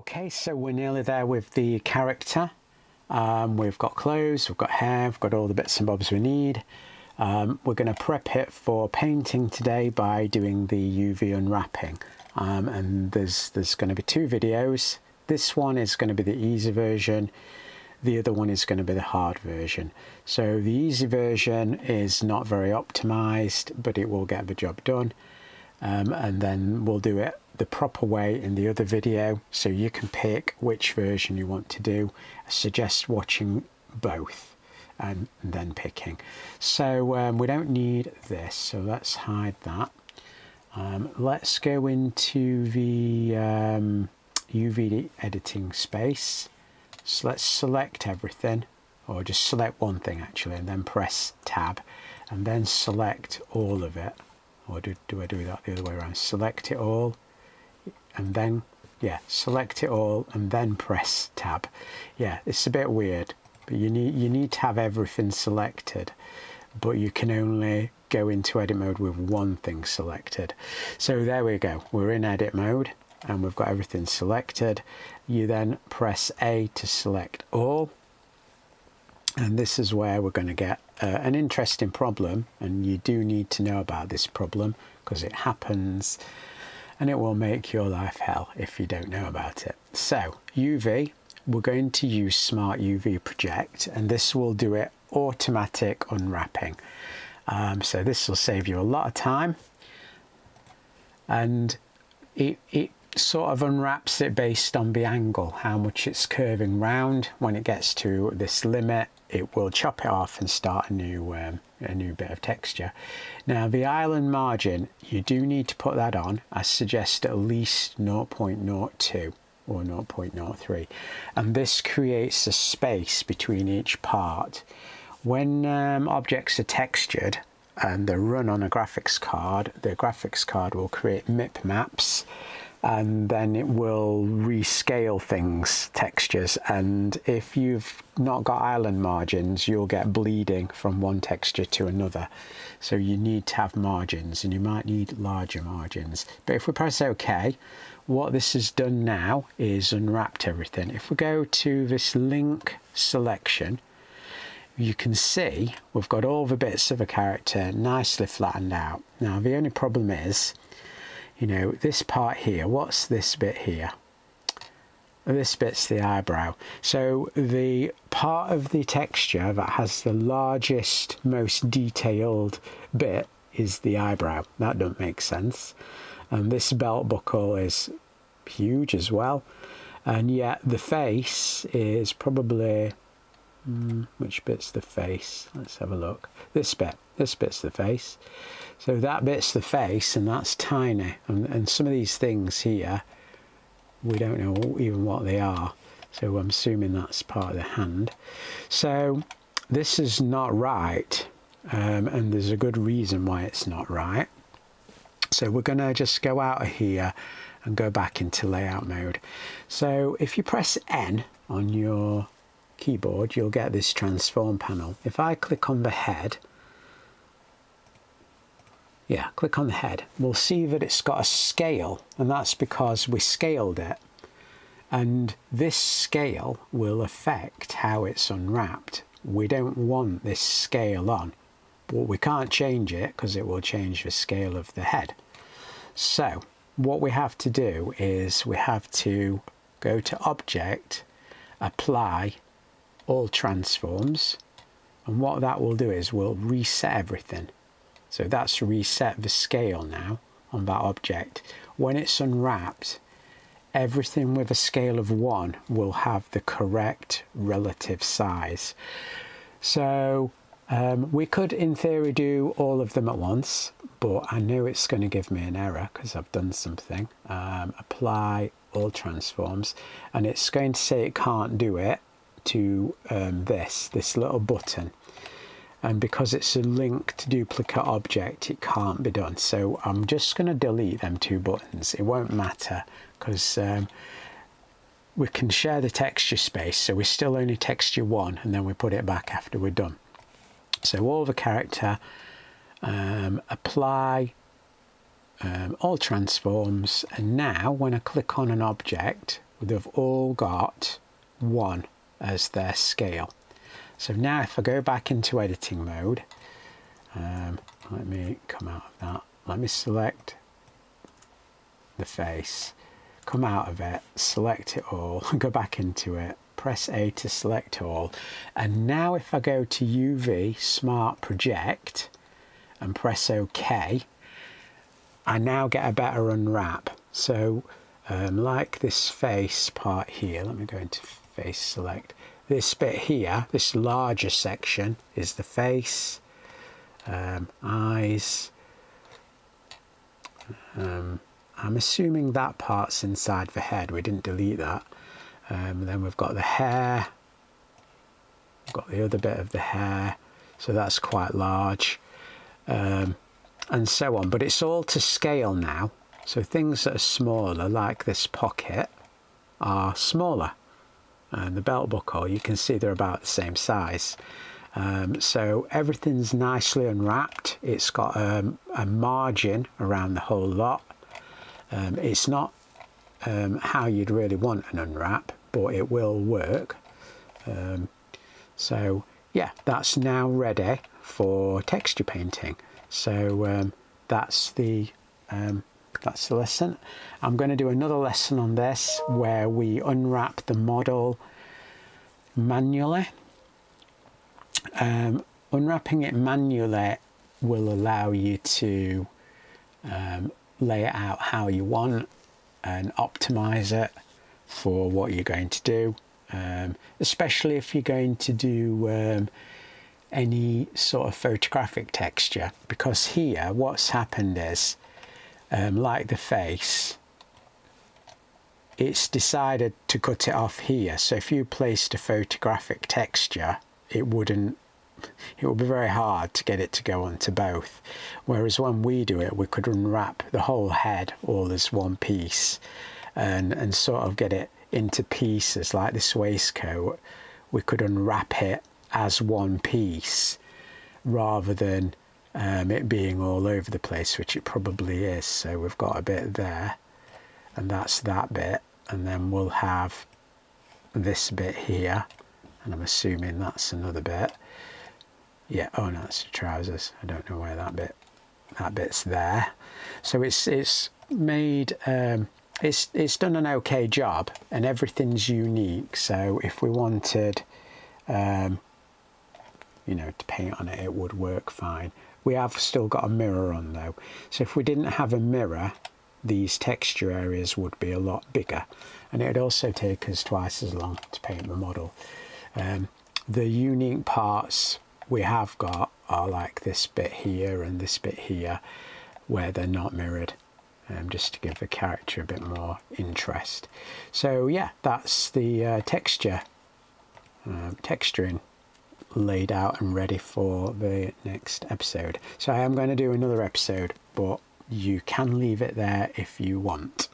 Okay, so we're nearly there with the character. We've got clothes, we've got hair, we've got all the bits and bobs we need. We're going to prep it for painting today by doing the UV unwrapping. And there's going to be two videos. This one is going to be the easy version. The other one is going to be the hard version. So the easy version is not very optimized, but it will get the job done. And then we'll do it the proper way in the other video, so you can pick which version you want to do. I suggest watching both and then picking. So we don't need this, so let's hide that. Let's go into the UV editing space. So let's select everything, or just select one thing actually, and then press tab and then select all of it. Or do I do that the other way around? Select it all and then, yeah, select it all and then press tab. Yeah, it's a bit weird, but you need to have everything selected, but you can only go into edit mode with one thing selected. So there we go, we're in edit mode and we've got everything selected. You then press A to select all, and this is where we're going to get an interesting problem, and you do need to know about this problem because it happens and it will make your life hell if you don't know about it. So UV, we're going to use Smart UV Project, and this will do it automatic unwrapping. So this will save you a lot of time, and it sort of unwraps it based on the angle, how much it's curving round. When it gets to this limit, it will chop it off and start a new bit of texture. Now the island margin, you do need to put that on. I suggest at least 0.02 or 0.03, and this creates a space between each part. When objects are textured and they're run on a graphics card, the graphics card will create MIP maps, and then it will rescale things, textures, and if you've not got island margins, you'll get bleeding from one texture to another. So you need to have margins, and you might need larger margins. But if we press OK, what this has done now is unwrapped everything. If we go to this link selection, you can see we've got all the bits of a character nicely flattened out. Now the only problem is, you know, this part here, what's this bit here? This bit's the eyebrow. So the part of the texture that has the largest, most detailed bit is the eyebrow. That don't make sense. And this belt buckle is huge as well. And yet the face is probably, which bit's the face? Let's have a look. This bit's the face. So that bit's the face, and that's tiny. And some of these things here, we don't know even what they are. So I'm assuming that's part of the hand. So this is not right, and there's a good reason why it's not right. So we're going to just go out of here and go back into layout mode. So if you press N on your keyboard, you'll get this transform panel. If I click on the head, click on the head, we'll see that it's got a scale, and that's because we scaled it. And this scale will affect how it's unwrapped. We don't want this scale on, but we can't change it because it will change the scale of the head. So what we have to do is we have to go to Object, Apply, All Transforms, and what that will do is we'll reset everything. So that's reset the scale now on that object. When it's unwrapped, everything with a scale of 1 will have the correct relative size. So we could in theory do all of them at once, but I know it's going to give me an error because I've done something. Apply all transforms, and it's going to say it can't do it to this little button. And because it's a linked duplicate object, it can't be done. So I'm just going to delete them two buttons. It won't matter because we can share the texture space. So we still only texture 1, and then we put it back after we're done. So all the character, apply, all transforms. And now when I click on an object, they've all got 1 as their scale. So now if I go back into editing mode, let me come out of that. Let me select the face, come out of it, select it all, go back into it, press A to select all. And now if I go to UV Smart Project and press OK, I now get a better unwrap. So like this face part here, let me go into face select. This bit here, this larger section is the face, eyes. I'm assuming that part's inside the head. We didn't delete that. Then we've got the hair. We've got the other bit of the hair. So that's quite large. And so on. But it's all to scale now. So things that are smaller, like this pocket, are smaller. And the belt buckle, you can see they're about the same size. So everything's nicely unwrapped. It's got a margin around the whole lot. It's not how you'd really want an unwrap, but it will work. So yeah, that's now ready for texture painting. So that's the lesson. I'm going to do another lesson on this where we unwrap the model manually. Unwrapping it manually will allow you to lay it out how you want and optimize it for what you're going to do, especially if you're going to do any sort of photographic texture, because here what's happened is like the face, it's decided to cut it off here. So if you placed a photographic texture, it would be very hard to get it to go onto both. Whereas when we do it, we could unwrap the whole head all as one piece and sort of get it into pieces. Like this waistcoat, we could unwrap it as one piece rather than it being all over the place, which it probably is. So we've got a bit there, and that's that bit, and then we'll have this bit here, and I'm assuming that's another bit. Yeah, oh no, it's the trousers. I don't know where that bit's there. So it's made, it's done an okay job, and everything's unique. So if we wanted, you know, to paint on it, it would work fine. We have still got a mirror on though. So if we didn't have a mirror, these texture areas would be a lot bigger, and it would also take us twice as long to paint the model. The unique parts we have got are like this bit here and this bit here, where they're not mirrored, just to give the character a bit more interest. So yeah, that's the texturing laid out and ready for the next episode. So I am going to do another episode, but you can leave it there if you want.